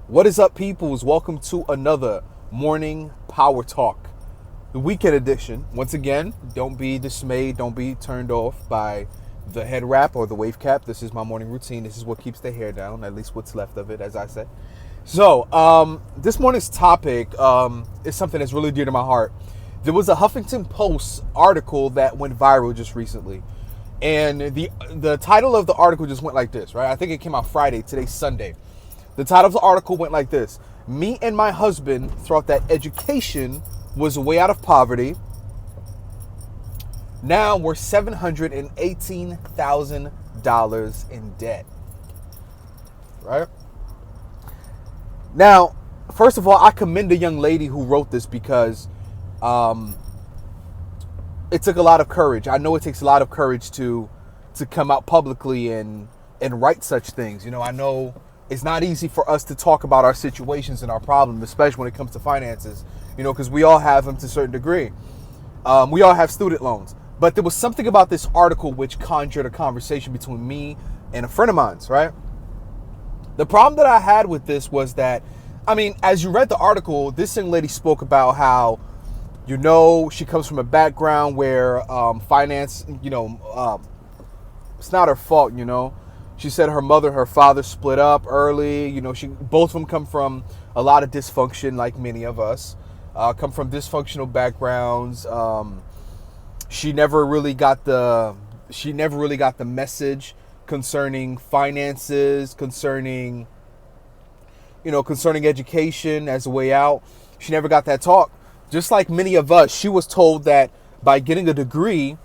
What is up, peoples? Welcome to another morning power talk, the weekend edition. Once again, don't be dismayed, don't be turned off by the head wrap or the wave cap. This is my morning routine. This is what keeps the hair down, at least what's left of it, as I say. So, this morning's topic is something that's really dear to my heart. There was a Huffington Post article that went viral just recently. And the title of the article just went like this, right? I think it came out Friday. Today's Sunday. The title of the article went like this. Me and my husband thought that education was a way out of poverty. Now we're $718,000 in debt. Right? Now, first of all, I commend the young lady who wrote this because it took a lot of courage. I know it takes a lot of courage to come out publicly and write such things. You know, I know it's not easy for us to talk about our situations and our problems, especially when it comes to finances, you know, because we all have them to a certain degree. We all have student loans. But there was something about this article which conjured a conversation between me and a friend of mine's, right? The problem that I had with this was that, I mean, as you read the article, this young lady spoke about how, you know, she comes from a background where finance, you know, it's not her fault, you know. She said her father split up early. You know, both of them come from a lot of dysfunction, like many of us. Come from dysfunctional backgrounds. She never really got the message concerning finances, concerning education as a way out. She never got that talk. Just like many of us, she was told that by getting a degree,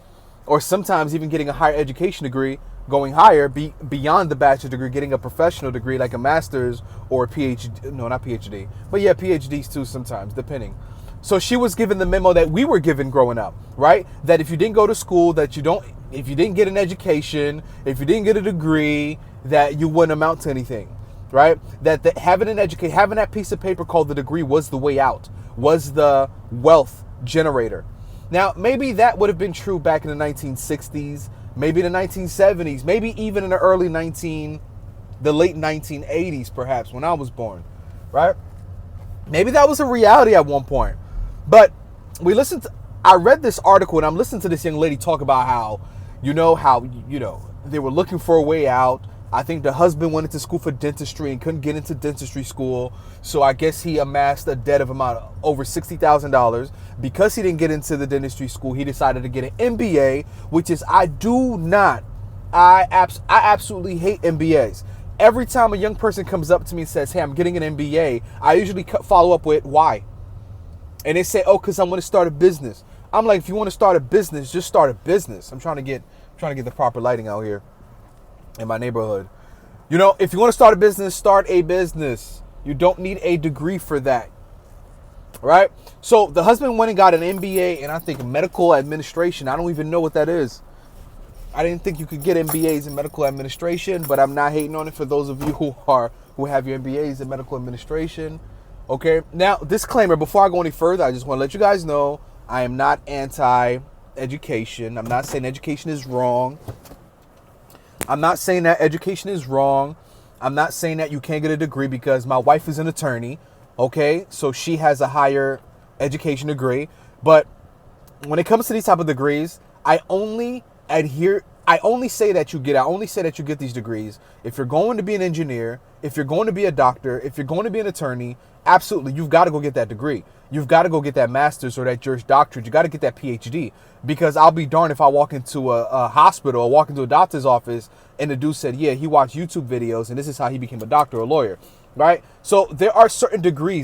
or sometimes even getting a higher education degree, going higher, beyond the bachelor degree, getting a professional degree like a master's or a PhD. No, not PhD. But yeah, PhDs too sometimes, depending. So she was given the memo that we were given growing up, right? That if you didn't go to school, if you didn't get an education, if you didn't get a degree, that you wouldn't amount to anything, right? That having that piece of paper called the degree was the way out, was the wealth generator. Now, maybe that would have been true back in the 1960s, maybe the 1970s, maybe even in the late 1980s, perhaps, when I was born, right? Maybe that was a reality at one point. But I read this article and I'm listening to this young lady talk about how they were looking for a way out. I think the husband went into school for dentistry and couldn't get into dentistry school. So I guess he amassed a debt of over $60,000. Because he didn't get into the dentistry school, he decided to get an MBA, which is, I absolutely hate MBAs. Every time a young person comes up to me and says, hey, I'm getting an MBA, I usually follow up with, why? And they say, oh, because I want to start a business. I'm like, if you want to start a business, just start a business. I'm trying to get the proper lighting out here in my neighborhood. You know, if you want to start a business, start a business. You don't need a degree for that. Right? So the husband went and got an MBA, and I think medical administration. I don't even know what that is. I didn't think you could get MBAs in medical administration, but I'm not hating on it for those of you who have your MBAs in medical administration. Okay. Now, disclaimer, before I go any further, I just want to let you guys know I am not anti-education. I'm not saying education is wrong. I'm not saying that education is wrong. I'm not saying that you can't get a degree, because my wife is an attorney. Okay, so she has a higher education degree. But when it comes to these type of degrees, I only say that you get these degrees if you're going to be an engineer, if you're going to be a doctor, if you're going to be an attorney. Absolutely, you've got to go get that degree. You've got to go get that master's or that Juris Doctorate. You got to get that PhD, because I'll be darned if I walk into a hospital or walk into a doctor's office and the dude said, yeah, he watched YouTube videos and this is how he became a doctor or a lawyer, right? So there are certain degree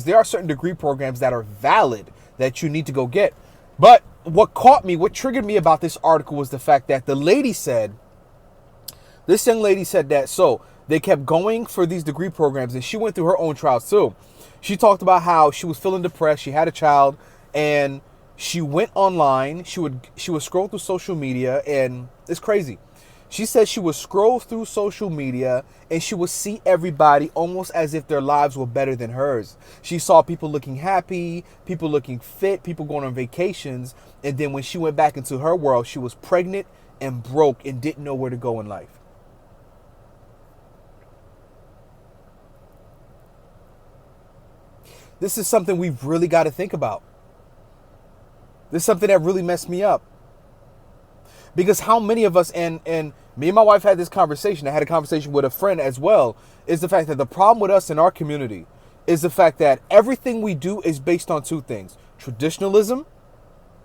programs that are valid that you need to go get. But what triggered me about this article was the fact that this young lady said that, so they kept going for these degree programs, and she went through her own trials too. She talked about how she was feeling depressed. She had a child, and she went online. She would scroll through social media, and it's crazy. She said she would scroll through social media and she would see everybody almost as if their lives were better than hers. She saw people looking happy, people looking fit, people going on vacations. And then when she went back into her world, she was pregnant and broke and didn't know where to go in life. This is something we've really got to think about. This is something that really messed me up. Because how many of us, and me and my wife had this conversation, I had a conversation with a friend as well, is the fact that the problem with us in our community is the fact that everything we do is based on two things. Traditionalism,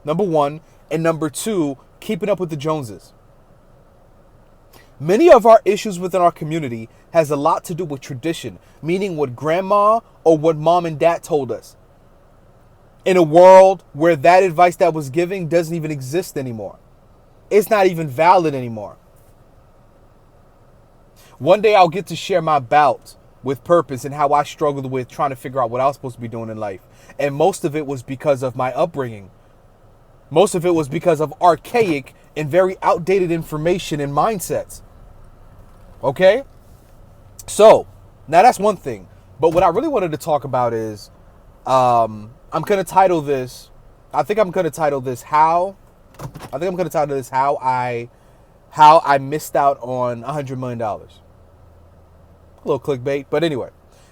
number one, and number two, keeping up with the Joneses. Many of our issues within our community has a lot to do with tradition, meaning what grandma or what mom and dad told us. In a world where that advice that was given doesn't even exist anymore. It's not even valid anymore. One day I'll get to share my bout with purpose and how I struggled with trying to figure out what I was supposed to be doing in life. And most of it was because of my upbringing. Most of it was because of archaic and very outdated information and mindsets. Okay? So, now that's one thing. But what I really wanted to talk about is, I'm going to title this, how I missed out on $100 million. A little clickbait, but anyway,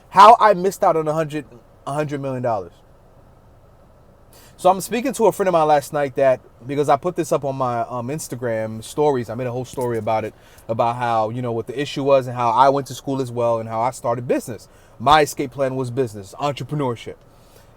how I missed out on $100 million. So I'm speaking to a friend of mine last night because I put this up on my Instagram stories. I made a whole story about it, about how, what the issue was and how I went to school as well and how I started business. My escape plan was business, entrepreneurship.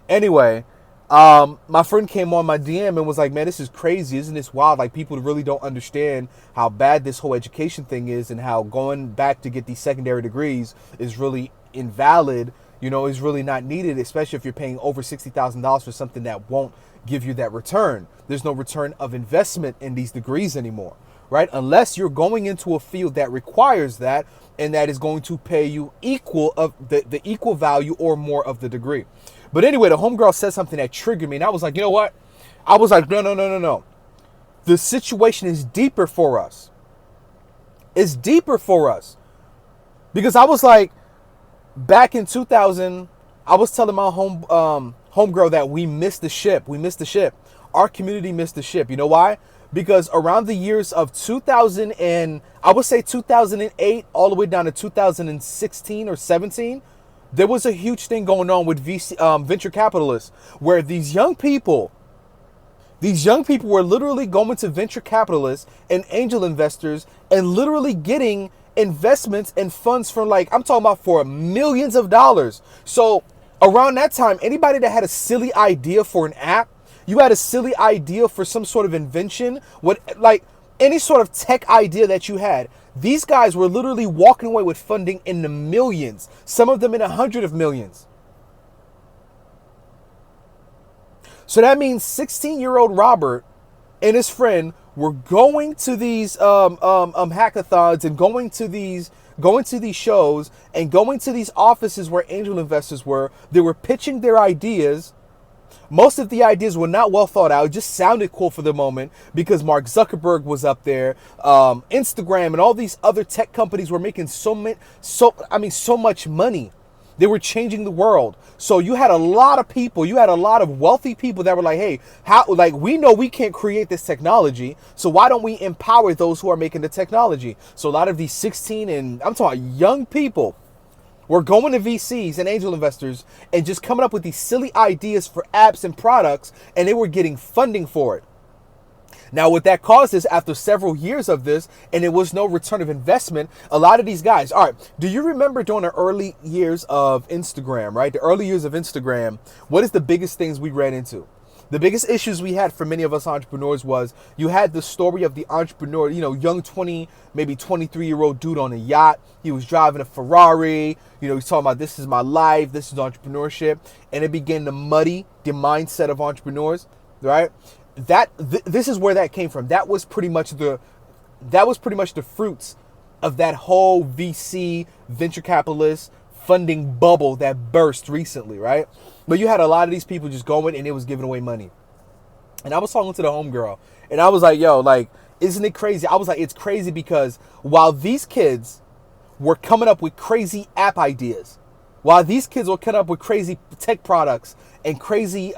Anyway, my friend came on my DM and was like, man, this is crazy. Isn't this wild? Like, people really don't understand how bad this whole education thing is and how going back to get these secondary degrees is really invalid, is really not needed, especially if you're paying over $60,000 for something that won't give you that return. There's no return of investment in these degrees anymore, right? Unless you're going into a field that requires that and that is going to pay you equal of the equal value or more of the degree. But anyway, the homegirl said something that triggered me. And I was like, you know what? I was like, no. The situation is deeper for us. It's deeper for us. Because I was like, back in 2000, I was telling my homegirl that we missed the ship. We missed the ship. Our community missed the ship. You know why? Because around the years of 2000 and I would say 2008 all the way down to 2016 or 17, there was a huge thing going on with venture capitalists where these young people were literally going to venture capitalists and angel investors and literally getting investments and funds from, like, I'm talking about for millions of dollars. So around that time, anybody that had a silly idea for an app, you had a silly idea for some sort of invention, any sort of tech idea that you had, these guys were literally walking away with funding in the millions, some of them in 100 of millions. So that means 16-year-old Robert and his friend were going to these hackathons and going to these shows and going to these offices where angel investors were. They were pitching their ideas. Most of the ideas were not well thought out. It just sounded cool for the moment because Mark Zuckerberg was up there. Instagram and all these other tech companies were making so much money. They were changing the world. So you had a lot of people, you had a lot of wealthy people that were like, hey, we know we can't create this technology, so why don't we empower those who are making the technology? So a lot of these 16 and I'm talking young people were going to VCs and angel investors and just coming up with these silly ideas for apps and products, and they were getting funding for it. Now, what that caused is after several years of this, and there was no return of investment, a lot of these guys, all right, do you remember during the early years of Instagram, right? The early years of Instagram, what is the biggest things we ran into? The biggest issues we had for many of us entrepreneurs was you had the story of the entrepreneur, young 20, maybe 23-year-old dude on a yacht. He was driving a Ferrari. He's talking about, this is my life, this is entrepreneurship. And it began to muddy the mindset of entrepreneurs, right? This is where that came from. That was pretty much the fruits of that whole VC venture capitalist funding bubble that burst recently, right? But you had a lot of these people just going and it was giving away money. And I was talking to the homegirl and I was like, yo, like, isn't it crazy? I was like, it's crazy because while these kids were coming up with crazy app ideas, while these kids were coming up with crazy tech products and crazy,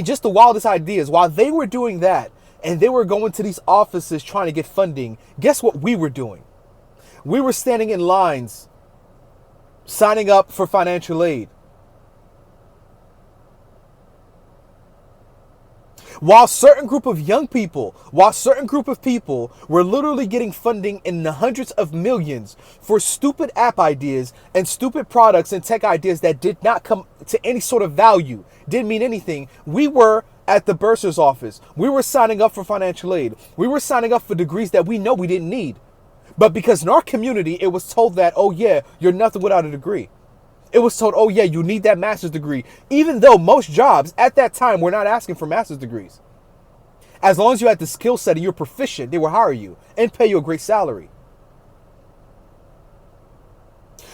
just the wildest ideas, while they were doing that and they were going to these offices trying to get funding, guess what we were doing? We were standing in lines, signing up for financial aid. While certain group of young people, while certain group of people were literally getting funding in the hundreds of millions for stupid app ideas and stupid products and tech ideas that did not come to any sort of value, didn't mean anything, we were at the bursar's office. We were signing up for financial aid. We were signing up for degrees that we know we didn't need. But because in our community, it was told that, oh yeah, you're nothing without a degree. It was told, oh yeah, you need that master's degree. Even though most jobs at that time were not asking for master's degrees. As long as you had the skill set and you're proficient, they will hire you and pay you a great salary.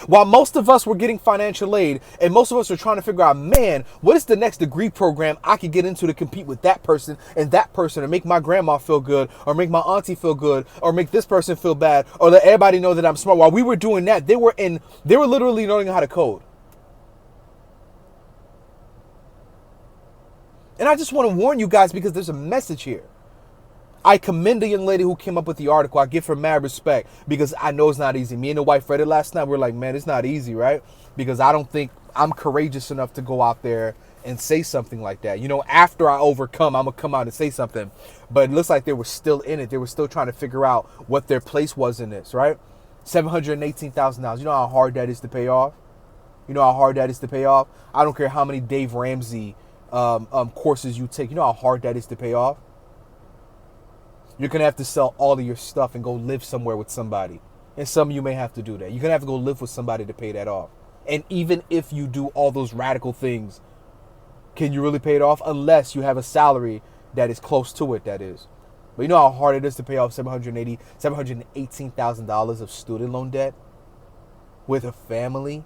While most of us were getting financial aid and most of us are trying to figure out, man, what is the next degree program I could get into to compete with that person or make my grandma feel good or make my auntie feel good or make this person feel bad or let everybody know that I'm smart. While we were doing that, they were literally learning how to code. And I just want to warn you guys because there's a message here. I commend the young lady who came up with the article. I give her mad respect because I know it's not easy. Me and the wife read it last night. We're like, man, it's not easy, right? Because I don't think I'm courageous enough to go out there and say something like that. You know, after I overcome, I'm going to come out and say something. But it looks like they were still in it. They were still trying to figure out what their place was in this, right? $718,000. You know how hard that is to pay off? You know how hard that is to pay off? I don't care how many Dave Ramsey courses you take. You know how hard that is to pay off? You're going to have to sell all of your stuff and go live somewhere with somebody. And some of you may have to do that. You're going to have to go live with somebody to pay that off. And even if you do all those radical things, can you really pay it off? Unless you have a salary that is close to it, that is. But you know how hard it is to pay off $718,000 of student loan debt with a family,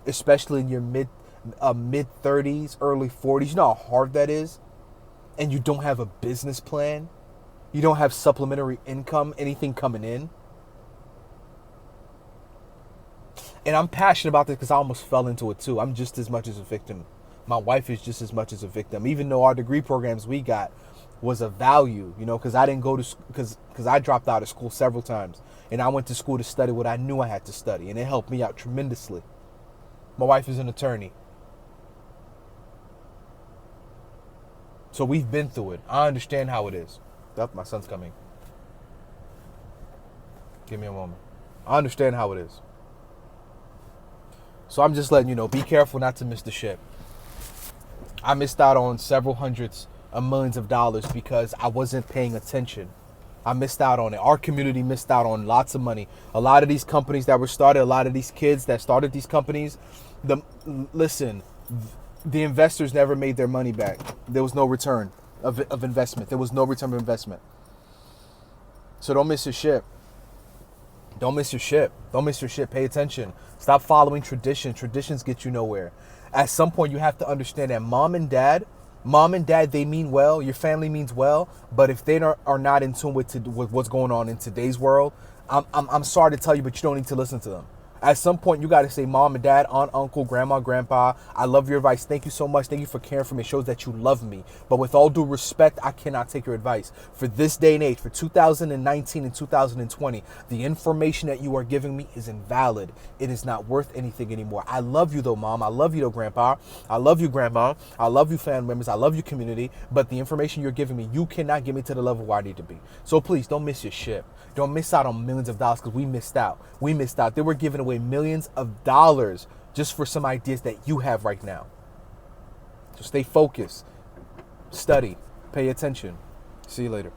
especially in your mid 30s, early 40s. You know how hard that is? And you don't have a business plan. You don't have supplementary income, anything coming in. And I'm passionate about this because I almost fell into it too. I'm just as much as a victim. My wife is just as much as a victim. Even though our degree programs we got was a value, you know, because I didn't go to because I dropped out of school several times. And I went to school to study what I knew I had to study. And it helped me out tremendously. My wife is an attorney. So we've been through it. I understand how it is. Oh, my son's coming. Give me a moment. I understand how it is. So I'm just letting you know, be careful not to miss the ship. I missed out on several hundreds of millions of dollars because I wasn't paying attention. I missed out on it. Our community missed out on lots of money. A lot of these companies that were started, a lot of these kids that started these companies, the investors never made their money back. There was no return of investment. There was no return of investment. So don't miss your ship. Don't miss your ship. Don't miss your ship. Pay attention. Stop following tradition. Traditions get you nowhere. At some point, you have to understand that mom and dad, they mean well. Your family means well. But if they are not in tune with what's going on in today's world, I'm sorry to tell you, but you don't need to listen to them. At some point, you got to say, mom and dad, aunt, uncle, grandma, grandpa, I love your advice. Thank you so much. Thank you for caring for me. It shows that you love me. But with all due respect, I cannot take your advice. For this day and age, for 2019 and 2020, the information that you are giving me is invalid. It is not worth anything anymore. I love you, though, mom. I love you, though, grandpa. I love you, grandma. I love you, family members. I love you, community. But the information you're giving me, you cannot get me to the level where I need to be. So please, don't miss your ship. Don't miss out on millions of dollars because we missed out. We missed out. They were giving away millions of dollars just for some ideas that you have right now. So stay focused, study, pay attention. See you later.